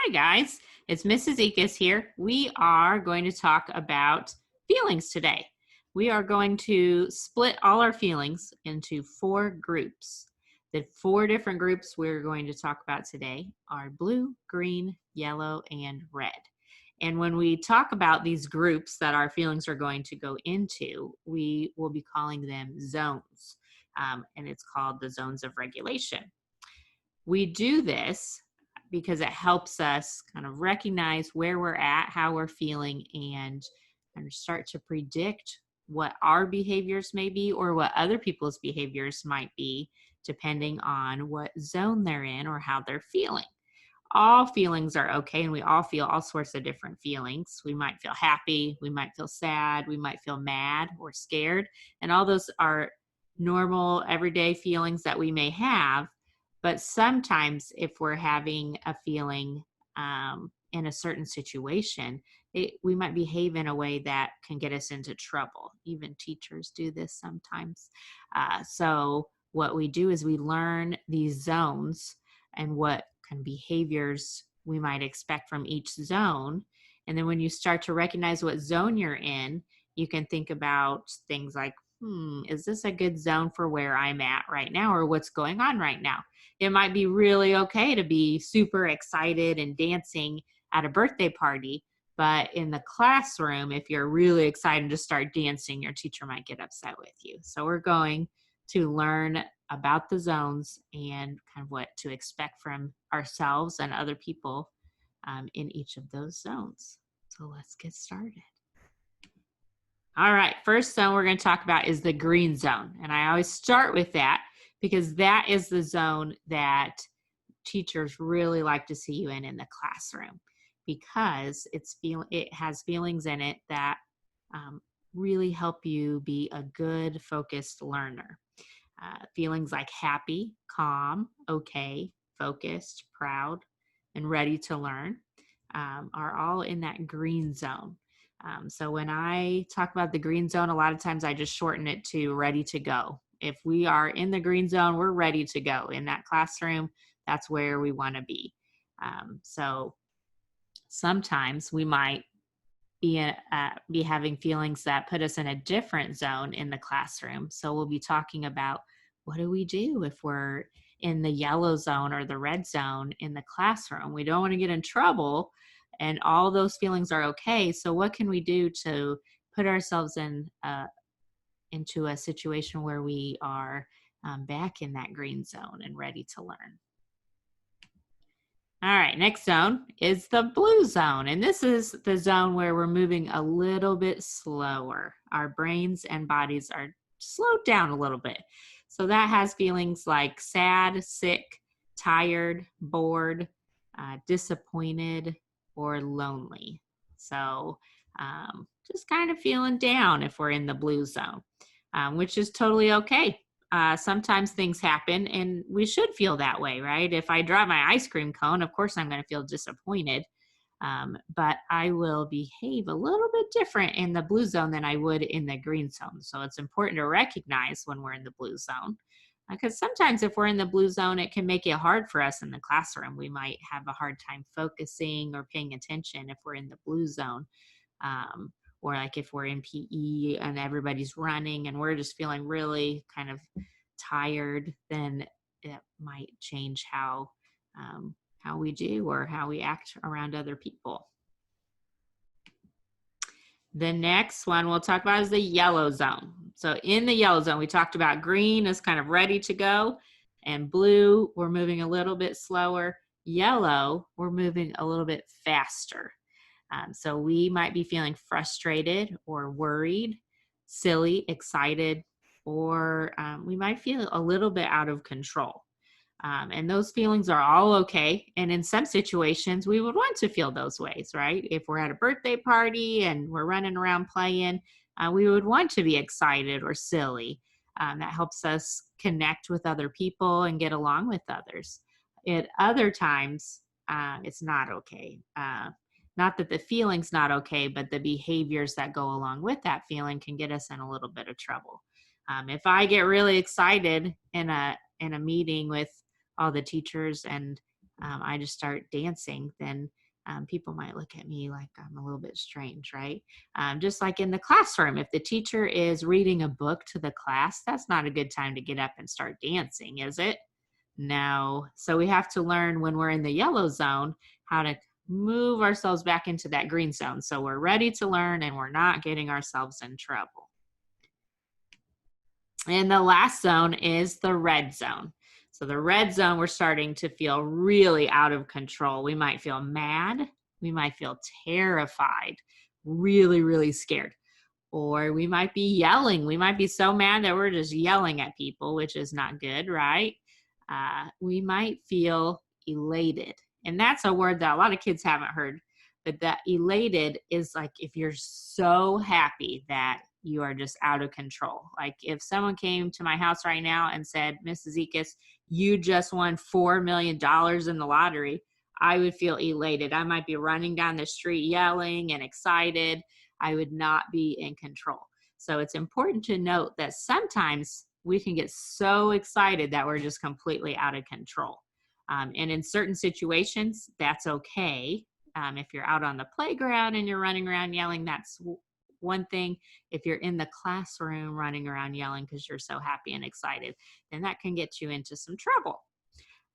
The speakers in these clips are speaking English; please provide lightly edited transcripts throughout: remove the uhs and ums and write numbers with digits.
Hi, guys. It's Mrs. Ekus here. We are going to talk about feelings today. We are going to split all our feelings into 4 groups. The 4 different groups we're going to talk about today are blue, green, yellow, and red. And when we talk about these groups that our feelings are going to go into, we will be calling them zones. And it's called the zones of regulation. We do this because it helps us kind of recognize where we're at, how we're feeling, and kind of start to predict what our behaviors may be or what other people's behaviors might be, depending on what zone they're in or how they're feeling. All feelings are okay, and we all feel all sorts of different feelings. We might feel happy, we might feel sad, we might feel mad or scared, and all those are normal, everyday feelings that we may have. But sometimes, if we're having a feeling in a certain situation, we might behave in a way that can get us into trouble. Even teachers do this sometimes. So, what we do is we learn these zones and what kind of behaviors we might expect from each zone. And then when you start to recognize what zone you're in, you can think about things like, is this a good zone for where I'm at right now or what's going on right now? It might be really okay to be super excited and dancing at a birthday party, but in the classroom, if you're really excited to start dancing, your teacher might get upset with you. So we're going to learn about the zones and kind of what to expect from ourselves and other people in each of those zones. So let's get started. All right, first zone we're going to talk about is the green zone. And I always start with that because that is the zone that teachers really like to see you in the classroom, because it has feelings in it that really help you be a good, focused learner. Feelings like happy, calm, okay, focused, proud, and ready to learn are all in that green zone. So when I talk about the green zone, a lot of times I just shorten it to ready to go. If we are in the green zone, we're ready to go. In that classroom, that's where we want to be. So sometimes we might be having feelings that put us in a different zone in the classroom. So we'll be talking about what do we do if we're in the yellow zone or the red zone in the classroom. We don't want to get in trouble, and all those feelings are okay. So what can we do to put ourselves into a situation where we are back in that green zone and ready to learn? All right, next zone is the blue zone. And this is the zone where we're moving a little bit slower. Our brains and bodies are slowed down a little bit. So that has feelings like sad, sick, tired, bored, disappointed, or lonely. So just kind of feeling down if we're in the blue zone, which is totally okay. Sometimes things happen and we should feel that way, right? If I drop my ice cream cone, of course I'm going to feel disappointed, but I will behave a little bit different in the blue zone than I would in the green zone. So it's important to recognize when we're in the blue zone, because sometimes if we're in the blue zone, it can make it hard for us in the classroom. We might have a hard time focusing or paying attention if we're in the blue zone. Or like if we're in PE and everybody's running and we're just feeling really kind of tired, then it might change how we do or how we act around other people. The next one we'll talk about is the yellow zone. So in the yellow zone, we talked about green is kind of ready to go, and blue, we're moving a little bit slower. Yellow, we're moving a little bit faster. So we might be feeling frustrated or worried, silly, excited, or we might feel a little bit out of control. And those feelings are all okay. And in some situations, we would want to feel those ways, right? If we're at a birthday party and we're running around playing, we would want to be excited or silly. That helps us connect with other people and get along with others. At other times, it's not okay. Not that the feeling's not okay, but the behaviors that go along with that feeling can get us in a little bit of trouble. If I get really excited in a meeting with all the teachers and I just start dancing, then people might look at me like I'm a little bit strange, right? Just like in the classroom, if the teacher is reading a book to the class, that's not a good time to get up and start dancing, is it? No. So we have to learn when we're in the yellow zone how to move ourselves back into that green zone. So we're ready to learn and we're not getting ourselves in trouble. And the last zone is the red zone. So the red zone, we're starting to feel really out of control. We might feel mad. We might feel terrified, really, really scared. Or we might be yelling. We might be so mad that we're just yelling at people, which is not good, right? We might feel elated. And that's a word that a lot of kids haven't heard. But that elated is like if you're so happy that you are just out of control. Like if someone came to my house right now and said, Mrs. Ekus, you just won $4 million in the lottery, I would feel elated. I might be running down the street yelling and excited. I would not be in control. So it's important to note that sometimes we can get so excited that we're just completely out of control. And in certain situations, that's okay. If you're out on the playground and you're running around yelling, that's one thing. If you're in the classroom running around yelling because you're so happy and excited, then that can get you into some trouble.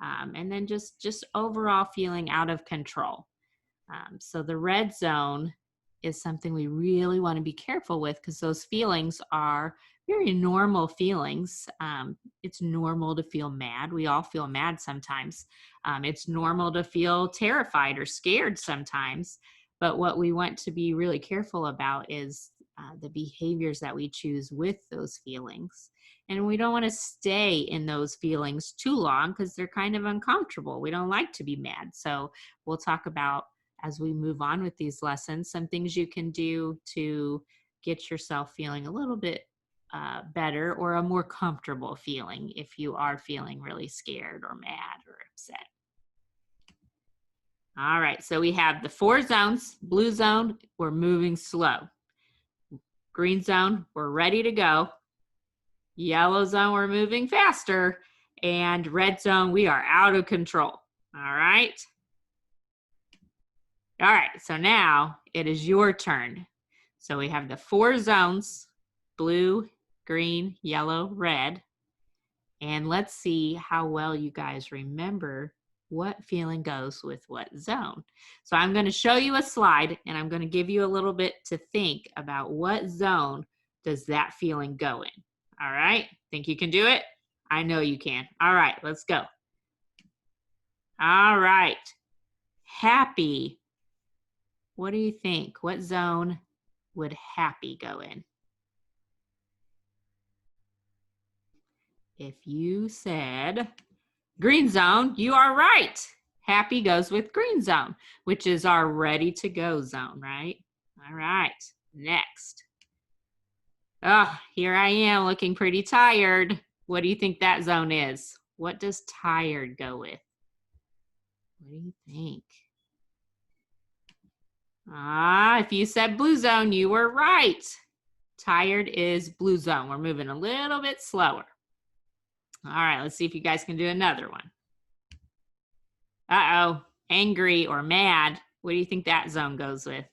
And then just overall feeling out of control. So the red zone is something we really want to be careful with because those feelings are very normal feelings. It's normal to feel mad. We all feel mad sometimes. It's normal to feel terrified or scared sometimes. But what we want to be really careful about is the behaviors that we choose with those feelings. And we don't want to stay in those feelings too long because they're kind of uncomfortable. We don't like to be mad. So we'll talk about, as we move on with these lessons, some things you can do to get yourself feeling a little bit better or a more comfortable feeling if you are feeling really scared or mad or upset. All right, so we have the 4 zones. Blue zone, we're moving slow. Green zone, we're ready to go. Yellow zone, we're moving faster. And red zone, we are out of control. All right. All right, so now it is your turn. So we have the 4 zones, blue, green, yellow, red. And let's see how well you guys remember what feeling goes with what zone. So I'm going to show you a slide and I'm going to give you a little bit to think about what zone does that feeling go in. All right, think you can do it? I know you can. All right, let's go. All right, happy. What do you think? What zone would happy go in? If you said green zone, you are right. Happy goes with green zone, which is our ready to go zone, right? All right, next. Oh, here I am looking pretty tired. What do you think that zone is? What does tired go with? What do you think? If you said blue zone, you were right. Tired is blue zone. We're moving a little bit slower. All right, let's see if you guys can do another one. Uh-oh, angry or mad. What do you think that zone goes with?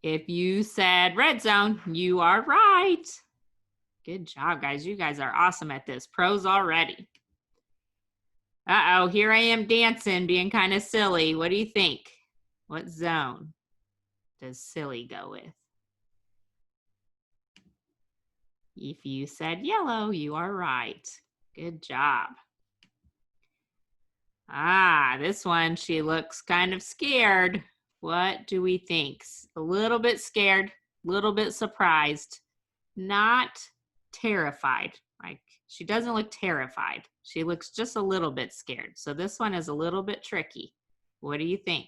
If you said red zone, you are right. Good job, guys. You guys are awesome at this. Pros already. Uh-oh, here I am dancing, being kind of silly. What do you think? What zone does silly go with? If you said yellow, you are right. Good job. This one, she looks kind of scared. What do we think? A little bit scared, a little bit surprised, not terrified. Like she doesn't look terrified. She looks just a little bit scared. So this one is a little bit tricky. What do you think?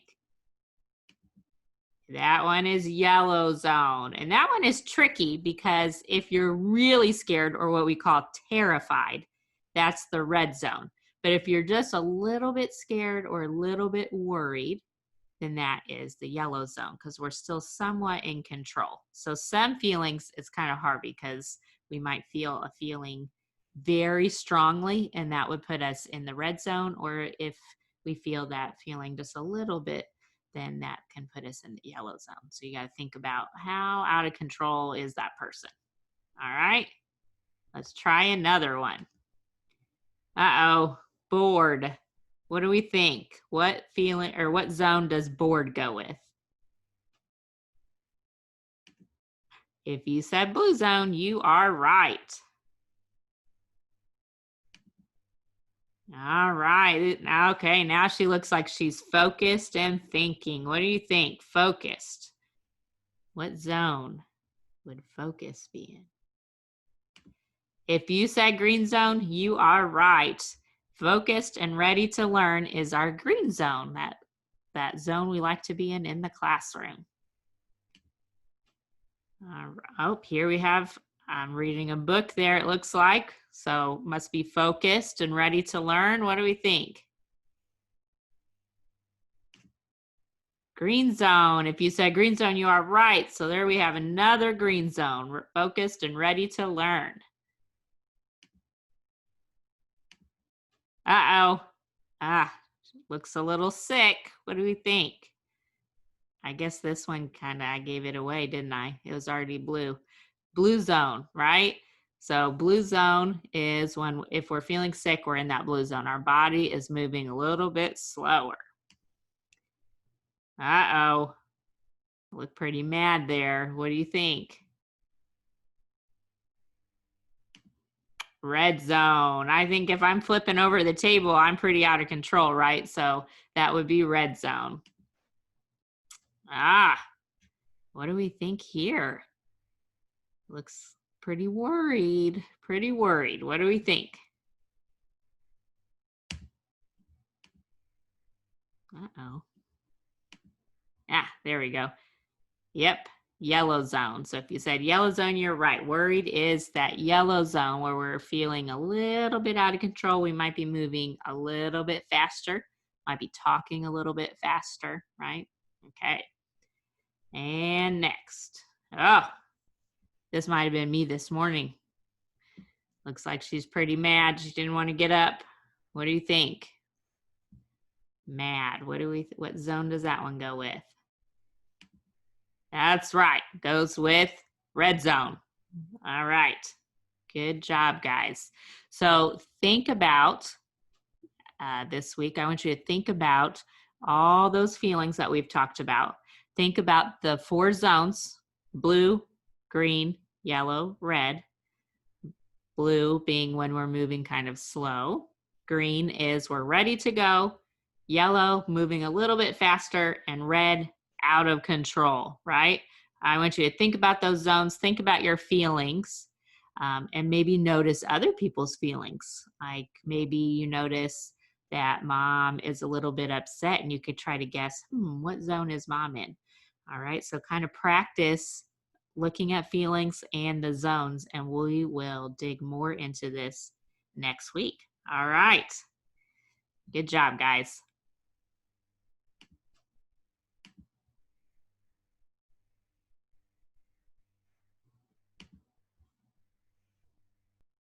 That one is yellow zone. And that one is tricky because if you're really scared or what we call terrified, that's the red zone. But if you're just a little bit scared or a little bit worried, then that is the yellow zone because we're still somewhat in control. So some feelings, it's kind of hard because we might feel a feeling very strongly, and that would put us in the red zone, or if we feel that feeling just a little bit, then that can put us in the yellow zone. So you got to think about how out of control is that person. All right, let's try another one. Uh-oh, bored. What do we think? What feeling or what zone does bored go with? If you said blue zone, you are right. All right. Okay, now she looks like she's focused and thinking. What do you think? Focused. What zone would focus be in? If you said green zone, you are right. Focused and ready to learn is our green zone, that zone we like to be in the classroom. Oh, here we have, I'm reading a book there, it looks like. So must be focused and ready to learn. What do we think? Green zone. If you said green zone, you are right. So there we have another green zone. We're focused and ready to learn. Uh-oh. Looks a little sick. What do we think? I guess this one I gave it away, didn't I? It was already blue. Blue zone, right? So blue zone is when, if we're feeling sick, we're in that blue zone. Our body is moving a little bit slower. Uh-oh. Look pretty mad there. What do you think? Red zone. I think if I'm flipping over the table, I'm pretty out of control, right? So that would be red zone. What do we think here? Looks pretty worried, pretty worried. What do we think? Uh-oh. There we go. Yep, yellow zone. So if you said yellow zone, you're right. Worried is that yellow zone where we're feeling a little bit out of control. We might be moving a little bit faster, might be talking a little bit faster, right? Okay. And next. Oh, this might have been me this morning. Looks like she's pretty mad. She didn't want to get up. What do you think? Mad. What zone does that one go with? That's right. Goes with red zone. All right. Good job, guys. So think about this week, I want you to think about all those feelings that we've talked about. Think about the 4 zones: blue, green, yellow, red. Blue being when we're moving kind of slow. Green is we're ready to go. Yellow, moving a little bit faster. And red, out of control, right? I want you to think about those zones. Think about your feelings. And maybe notice other people's feelings. Like maybe you notice that mom is a little bit upset, and you could try to guess, what zone is mom in? All right, so kind of practice looking at feelings and the zones, and we will dig more into this next week. All right, good job, guys.